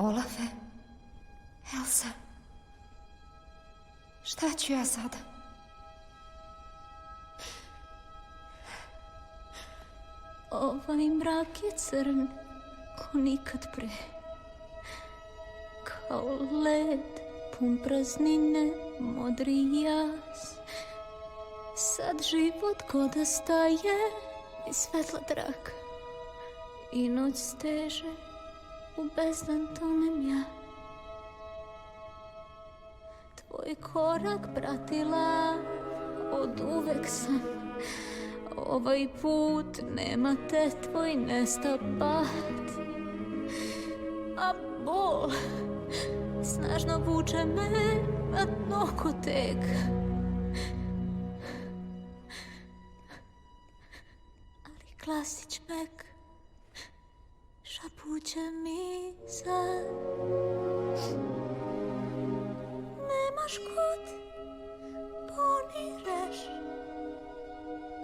Olafe, Elsa, šta ću ja sada? Ovaj mrak je crn ko nikad pre, kao led pun praznine, modri jas. Sad život ko da staje i svetla traka, i noć steže, u bezdan tonem ja. Tvoj korak pratila od uvek sam, ovaj put nema te tvoj nesta pad. A bol snažno vuče me na dno ko teg. Ali glasić mek šapuće mi sad. Nemaš kud ponireš,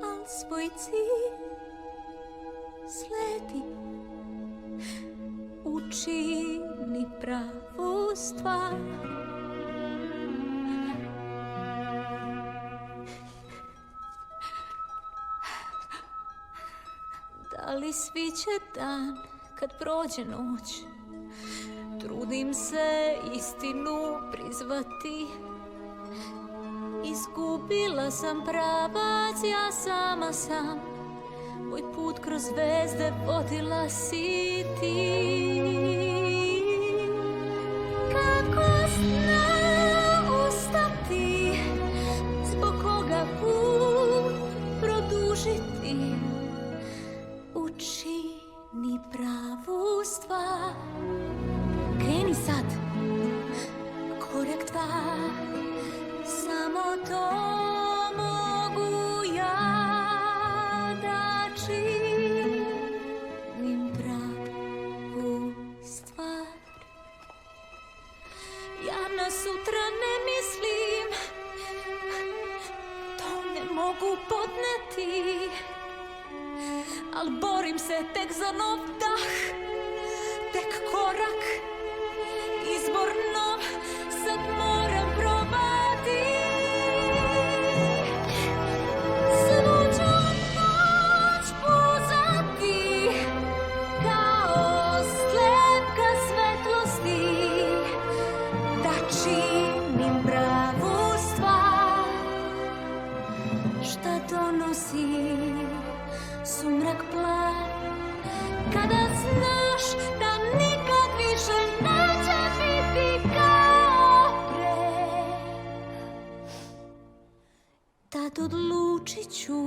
al svoj cilj sledi. Učini pravu stvar. Da li sviće dan kad prođe noć? Trudim se istinu prizvati. Izgubila sam pravac, ja sama sam. Moj put kroz zvezde vodila si ti. Kako zna ustati, zbog koga put produžiti? Učini pravu stvar. Kreni sad, korak dva, samo to mogu ja da činim pravu stvar. Ja na sutra ne mislim, to ne mogu podneti, al borim se tek za nov dah, tek korak, izbor nov, sad moram probati. Svu ću noć puzati, kao slepka svetlosti, da činim pravu stvar. Šta donosi sumrak plav, kada znaš da nikad više neće biti kao pre? Tad odlučit ću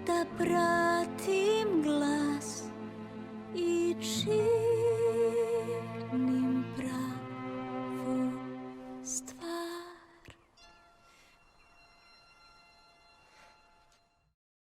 da pratim glas i činim pravu stvar.